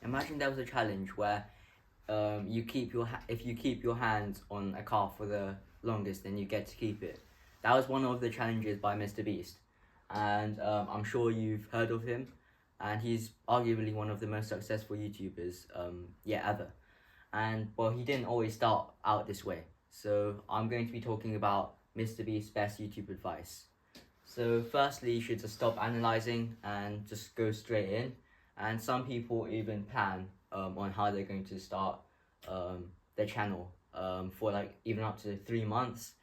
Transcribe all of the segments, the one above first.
imagine there was a challenge where if you keep your hands on a car for the longest, then you get to keep it. That was one of the challenges by MrBeast, and I'm sure you've heard of him, and he's arguably one of the most successful YouTubers ever. And well, he didn't always start out this way. So I'm going to be talking about MrBeast's best YouTube advice. So firstly, you should just stop analyzing and just go straight in. And some people even plan on how they're going to start their channel for like even up to 3 months.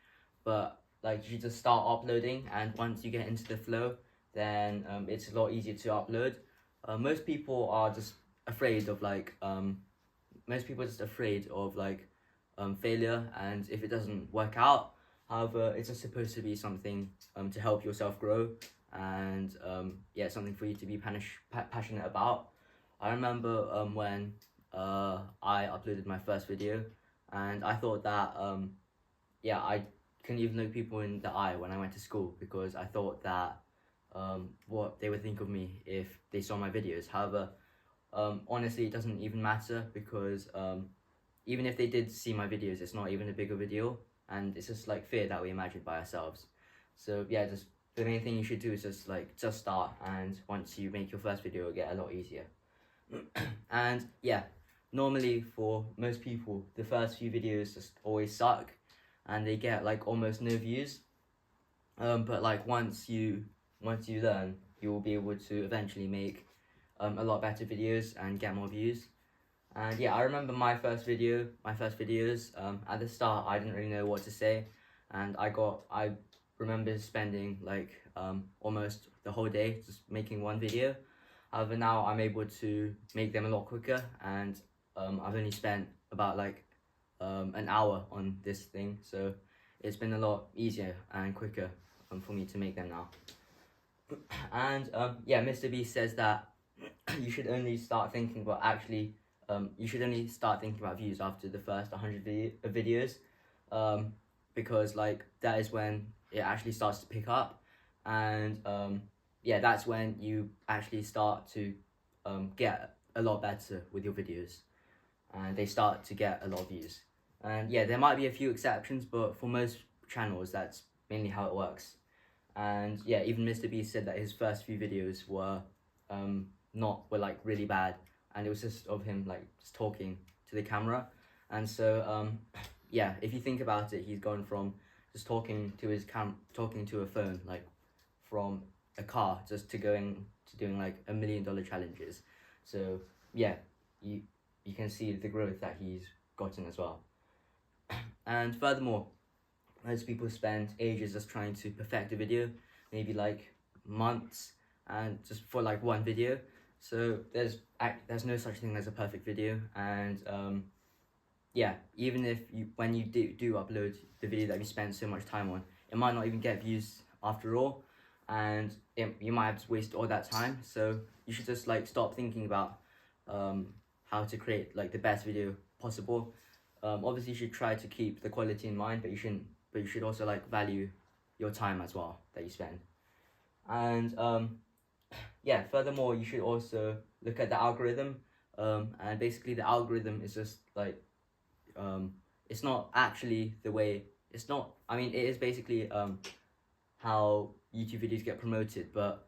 But like you just start uploading, and once you get into the flow, then it's a lot easier to upload. Most people are just afraid of failure, and if it doesn't work out. However, it's just supposed to be something to help yourself grow, and something for you to be passionate about. I remember when I uploaded my first video, and I thought that I couldn't even look people in the eye when I went to school, because I thought that what they would think of me if they saw my videos. However, honestly, it doesn't even matter, because even if they did see my videos, it's not even a big of a deal, and it's just like fear that we imagine by ourselves. So yeah, just the main thing you should do is just start, and once you make your first video, it'll get a lot easier. And yeah, normally for most people, the first few videos just always suck, and they get like almost no views. But like once you learn, you will be able to eventually make a lot better videos and get more views. And yeah, I remember my first videos, at the start I didn't really know what to say, and I remember spending like almost the whole day just making one video. However, now I'm able to make them a lot quicker, and I've only spent about like an hour on this thing, so it's been a lot easier and quicker for me to make them now. And MrBeast says that you should only start thinking about views after the first 100 videos, because like that is when it actually starts to pick up, and that's when you actually start to get a lot better with your videos, and they start to get a lot of views. And yeah, there might be a few exceptions, but for most channels, that's mainly how it works. And yeah, even MrBeast said that his first few videos were like really bad, and it was just of him like just talking to the camera. And so if you think about it, he's gone from just talking to a phone, like from a car, just to doing like $1 million challenges. So yeah, you can see the growth that he's gotten as well. And furthermore, most people spend ages just trying to perfect a video, maybe like months, and just for like one video. So there's no such thing as a perfect video. And even if when you do upload the video that you spend so much time on, it might not even get views after all, and you might have to waste all that time. So you should just like stop thinking about how to create like the best video possible. Obviously you should try to keep the quality in mind, but you should also like value your time as well that you spend. And furthermore, you should also look at the algorithm, and basically the algorithm is just like it's not actually it is basically how YouTube videos get promoted, but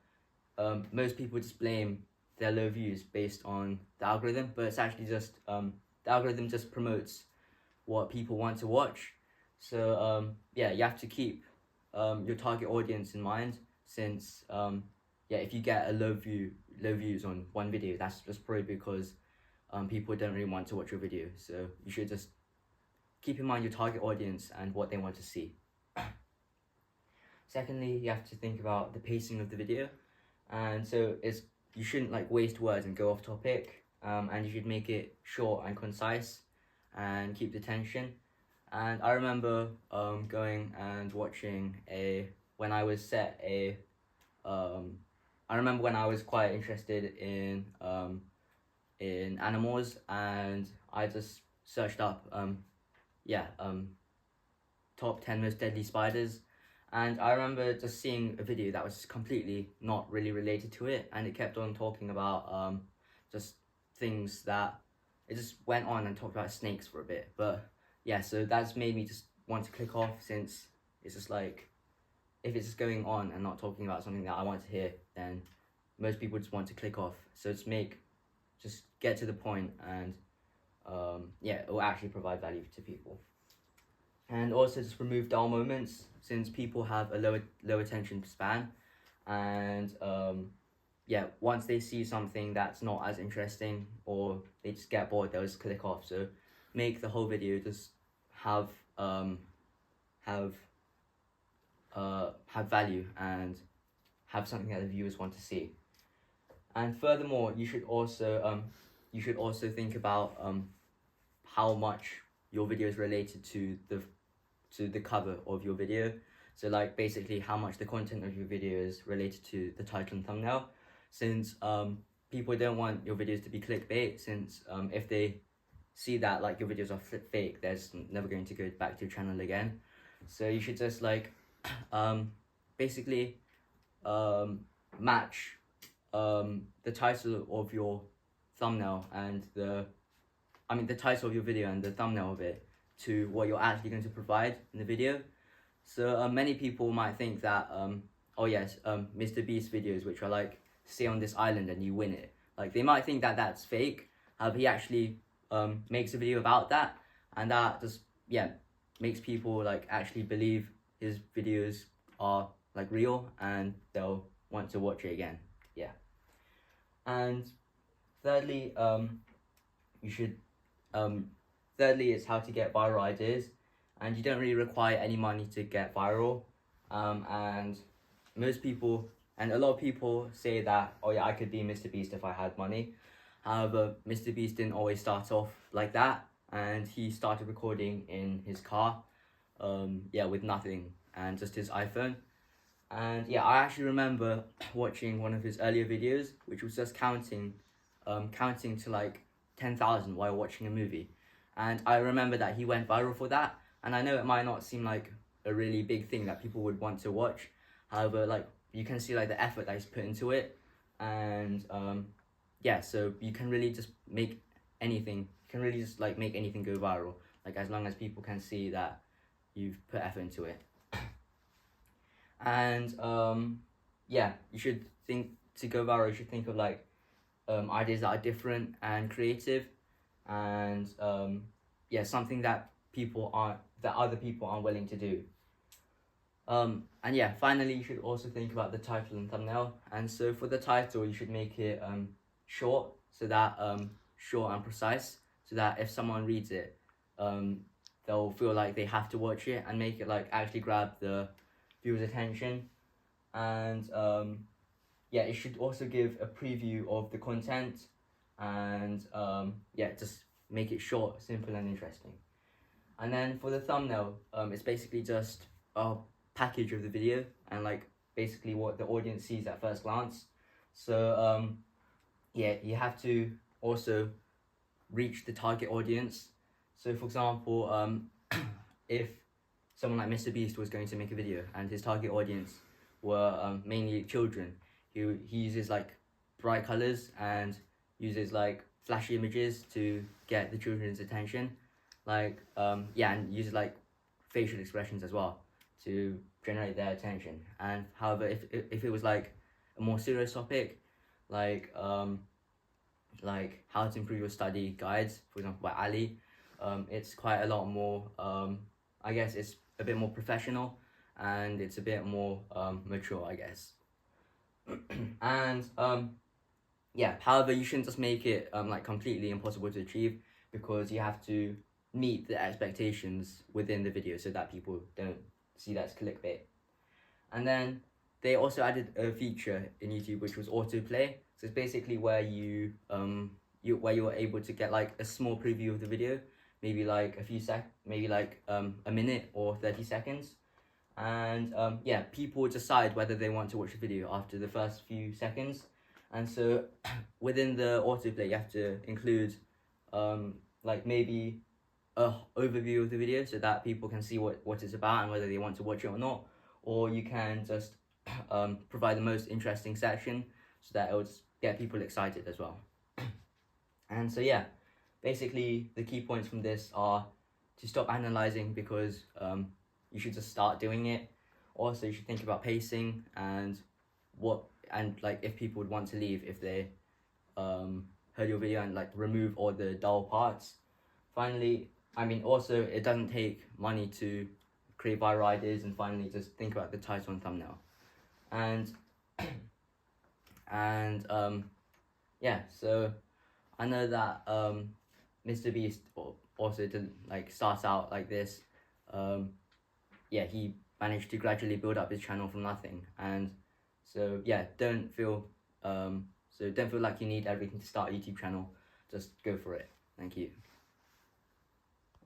most people just blame their low views based on the algorithm, but it's actually just the algorithm just promotes what people want to watch. So you have to keep your target audience in mind, since if you get a low views on one video, that's just probably because people don't really want to watch your video. So you should just keep in mind your target audience and what they want to see. Secondly, you have to think about the pacing of the video, and so you shouldn't like waste words and go off topic, and you should make it short and concise and keep the tension. And I remember going and watching when I was quite interested in animals, and I just searched up top 10 most deadly spiders, and I remember just seeing a video that was completely not really related to it, and it kept on talking about just things that it just went on and talked about snakes for a bit. But yeah, so that's made me just want to click off, since it's just like, if it's just going on and not talking about something that I want to hear, then most people just want to click off. So just get to the point, and yeah, it will actually provide value to people. And also just remove dull moments, since people have a low attention span, and yeah, once they see something that's not as interesting, or they just get bored, they'll just click off. So make the whole video just have value and have something that the viewers want to see. And furthermore, you should also think about how much your video is related to the cover of your video. So like basically how much the content of your video is related to the title and thumbnail, since people don't want your videos to be clickbait, since if they see that like your videos are fake, they're just never going to go back to your channel again. So you should just like basically match the title of your thumbnail and the title of your video and the thumbnail of it to what you're actually going to provide in the video. So many people might think that oh yes, MrBeast's videos, which are like stay on this island and you win it, like they might think that that's fake. He actually makes a video about that, and that just makes people like actually believe his videos are like real, and they'll want to watch it again. Yeah. And thirdly, thirdly is how to get viral ideas, and you don't really require any money to get viral. And a lot of people say that, oh yeah, I could be MrBeast if I had money. However, MrBeast didn't always start off like that, and he started recording in his car, with nothing and just his iPhone. And yeah, I actually remember watching one of his earlier videos, which was just counting to like 10,000 while watching a movie. And I remember that he went viral for that. And I know it might not seem like a really big thing that people would want to watch. However, like you can see like the effort that he's put into it. And yeah, so you can really just make anything. You can really just like make anything go viral. Like as long as people can see that you've put effort into it. And yeah, you should think to go viral. You should think of like ideas that are different and creative, and yeah, something that other people aren't willing to do. And yeah, finally, you should also think about the title and thumbnail. And so for the title, you should make it short, so that short and precise, so that if someone reads it, they'll feel like they have to watch it, and make it like actually grab the viewer's attention. And yeah, it should also give a preview of the content, and yeah, just make it short, simple and interesting. And then for the thumbnail, it's basically just a package of the video, and like basically what the audience sees at first glance. So yeah, you have to also reach the target audience. So for example, if someone like MrBeast was going to make a video and his target audience were mainly children, he uses like bright colors and uses like flashy images to get the children's attention, like yeah, and uses like facial expressions as well to generate their attention. And however, if it was like a more serious topic, like how to improve your study guides, for example, by Ali, it's quite a lot more I guess it's a bit more professional, and it's a bit more mature, I guess. And yeah, however, you shouldn't just make it like completely impossible to achieve, because you have to meet the expectations within the video so that people don't see that as clickbait. And then they also added a feature in YouTube which was autoplay. So it's basically where you were able to get like a small preview of the video, maybe like a minute or 30 seconds. And yeah, people decide whether they want to watch the video after the first few seconds. And so within the autoplay, you have to include like maybe a overview of the video so that people can see what it's about and whether they want to watch it or not. Or you can just provide the most interesting section so that it will just get people excited as well. And so yeah, basically the key points from this are to stop analyzing, because you should just start doing it. Also, you should think about pacing and like if people would want to leave if they heard your video, and like remove all the dull parts. Finally, I mean, also it doesn't take money to create viral ideas. And finally, just think about the title and thumbnail. And yeah, so I know that MrBeast also didn't like start out like this. Yeah, he managed to gradually build up his channel from nothing. And so yeah, don't feel like you need everything to start a YouTube channel. Just go for it. Thank you.